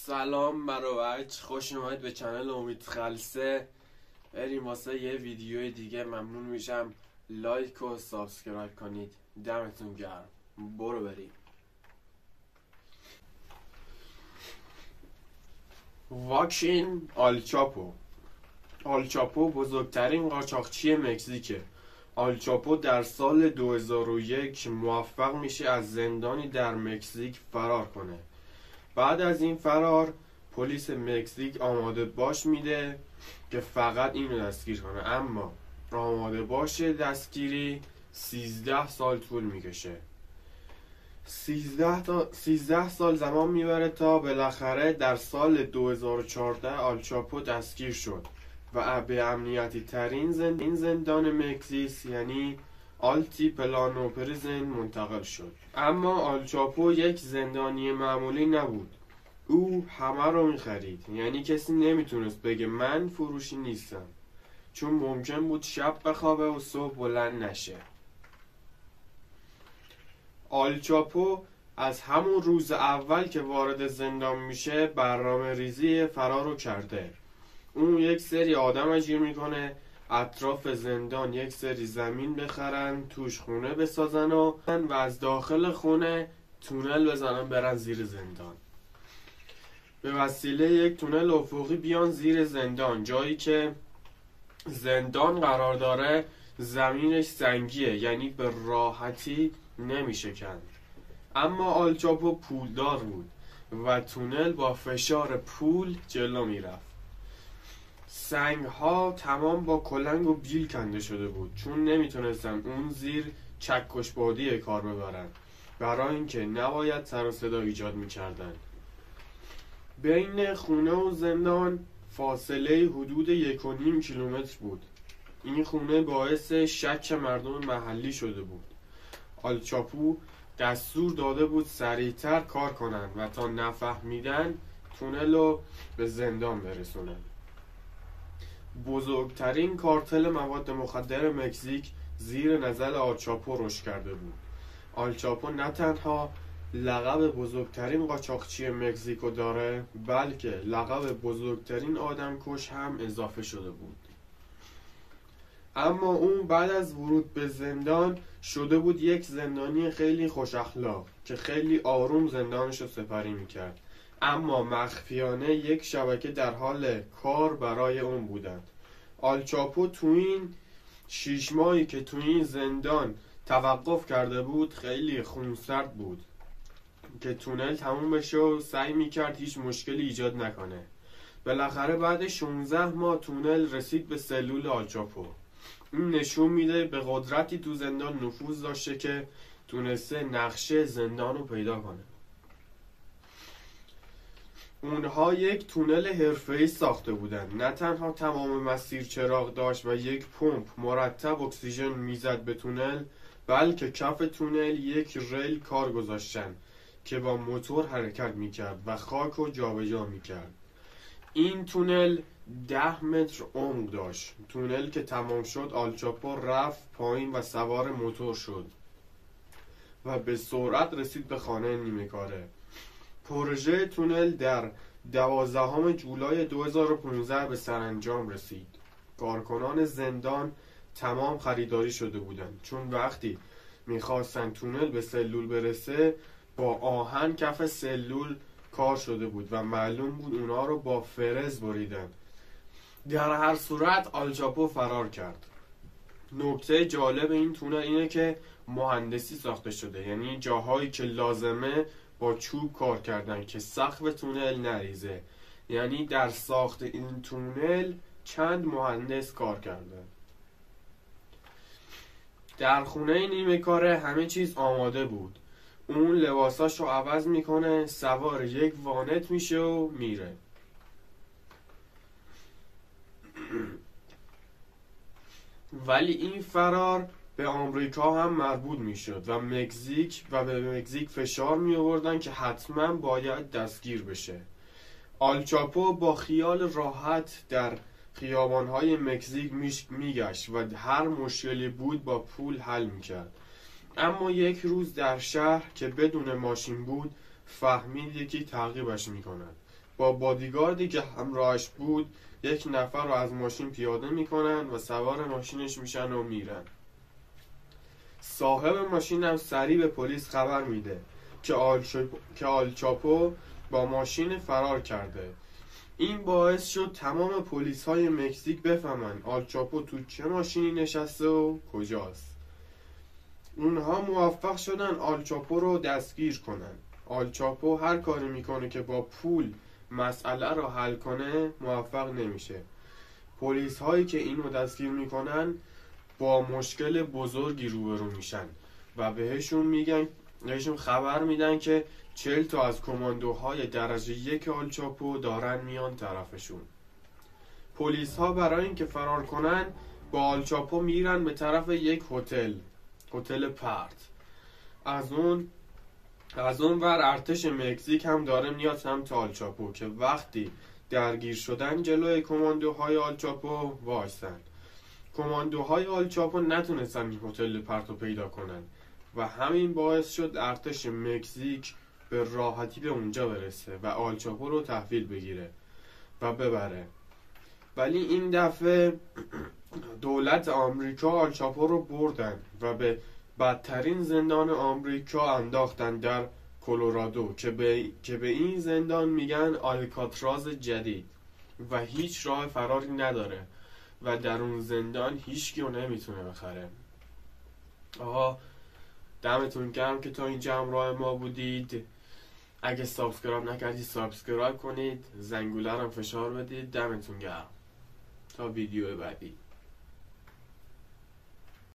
سلام بچه، خوش اومدید به چنل امید خلصه. بریم واسه یه ویدیوی دیگه. ممنون میشم لایک و سابسکرایب کنید. دمتون گرم. برو بریم. واکین آلچاپو بزرگترین قاچاقچی مکزیکه. آلچاپو در سال 2001 موفق میشه از زندانی در مکزیک فرار کنه. بعد از این فرار پلیس مکزیک آماده باش میده که فقط اینو دستگیر کنه، اما آماده باش دستگیری 13 سال طول میکشه. 13 سال زمان میبره تا بالاخره در سال 2014 آلچاپو دستگیر شد و به امنیتی ترین زندان مکزیک یعنی آلتی پلانو پریزن منتقل شد. اما آلچاپو یک زندانی معمولی نبود. او همه رو میخرید، یعنی کسی نمیتونست بگه من فروشی نیستم، چون ممکن بود شب بخوابه و صبح بلند نشه. آلچاپو از همون روز اول که وارد زندان میشه برنامه ریزی فرار رو کرده. اون یک سری آدم اجیر میکنه اطراف زندان یک سری زمین بخرن، توش خونه بسازن و از داخل خونه تونل بزنن برن زیر زندان. به وسیله یک تونل افقی بیان زیر زندان. جایی که زندان قرار داره زمینش سنگیه، یعنی به راحتی نمیشه کند. اما آلچاپو پولدار بود و تونل با فشار پول جلو میرفت. سنگ ها تمام با کلنگ و بیل کنده شده بود، چون نمیتونستن اون زیر چکش بادی کار ببرن، برای اینکه نباید سر و صدا ایجاد میکردن. بین خونه و زندان فاصله حدود 1.5 کیلومتر بود. این خونه باعث شک مردم محلی شده بود. آلچاپو دستور داده بود سریعتر کار کنن و تا نفهمیدن تونل رو به زندان برسونن. بزرگترین کارتل مواد مخدر مکزیک زیر نظر آلچاپو رشد کرده بود. آلچاپو نه تنها لقب بزرگترین قاچاقچی مکزیکو داره، بلکه لقب بزرگترین آدمکش هم اضافه شده بود. اما اون بعد از ورود به زندان شده بود یک زندانی خیلی خوش اخلاق که خیلی آروم زندانش رو سپری میکرد، اما مخفیانه یک شبکه در حال کار برای اون بودند. آلچاپو تو این 6 ماهی که تو این زندان توقف کرده بود خیلی خونسرد بود که تونل تموم بشه و سعی میکرد هیچ مشکلی ایجاد نکنه. بالاخره بعد 16 ماه تونل رسید به سلول آلچاپو. این نشون میده به قدرتی تو زندان نفوذ داشته که تونسته نقشه زندان رو پیدا کنه. اونها یک تونل حرفه‌ای ساخته بودن. نه تنها تمام مسیر چراغ داشت و یک پمپ مرتب اکسیژن میزد به تونل، بلکه کف تونل یک ریل کار گذاشتن که با موتور حرکت میکرد و خاک رو جابجا میکرد. این تونل 10 متر عمق داشت. تونل که تمام شد آلچاپو رفت پایین و سوار موتور شد و به سرعت رسید به خانه نیمه کاره. پروژه تونل در 12 جولای 2015 به سرانجام رسید. کارکنان زندان تمام خریداری شده بودند، چون وقتی میخواستن تونل به سلول برسه با آهن کف سلول کار شده بود و معلوم بود اونا رو با فرز بریدن. در هر صورت آلچاپو فرار کرد. نکته جالب این تونل اینه که مهندسی ساخته شده، یعنی جاهایی که لازمه با چوب کار کردن که سقف تونل نریزه. یعنی در ساخت این تونل چند مهندس کار کردن. در خونه نیمه کاره همه چیز آماده بود. اون لباساشو عوض میکنه، سوار یک وانت میشه و میره. ولی این فرار به آمریکا هم مربوط میشد و به مکزیک فشار می آوردن که حتما باید دستگیر بشه. آلچاپو با خیال راحت در خیابانهای مکزیک میگشت و هر مشکلی بود با پول حل میکرد. اما یک روز در شهر که بدون ماشین بود فهمید یکی تعقیبش میکند با بادیگاردی که همراهش بود یک نفر رو از ماشین پیاده میکنن و سوار ماشینش میشن و میرن. صاحب ماشین هم سریع به پلیس خبر میده که آل چاپو با ماشین فرار کرده. این باعث شد تمام پلیس های مکزیک بفهمن آل چاپو تو چه ماشینی نشسته و کجاست. اونها موفق شدن آل چاپو رو دستگیر کنن. آل چاپو هر کاری میکنه که با پول مسئله رو حل کنه موفق نمیشه. پلیس هایی که اینو دستگیر میکنن با مشکل بزرگی روبرو میشن و بهشون خبر میدن که 40 تا از کماندوهای درجه 1 آل چاپو دارن میان طرفشون. پلیس ها برای اینکه فرار کنن با آل چاپو میرن به طرف یک هتل پرت. از اون ور ارتش مکزیک هم داره میاد سمت آل چاپو که وقتی درگیر شدن جلوی کماندوهای آل چاپو وایسن. کماندوهای آل چاپو نتونستن این هتل پرت رو پیدا کنن و همین باعث شد ارتش مکزیک به راحتی به اونجا برسه و آل چاپو رو تحویل بگیره و ببره. ولی این دفعه دولت آمریکا آل چاپو رو بردن و به بدترین زندان آمریکا انداختن در کلرادو که به این زندان میگن آلکاتراز جدید و هیچ راه فراری نداره و در اون زندان هیچ کیو نمیتونه بخره. آقا دمتون گرم که تا اینجا همراه ما بودید. اگه سابسکرایب نکردید سابسکرایب کنید، زنگوله رو فشار بدید. دمتون گرم تا ویدیو بعدی.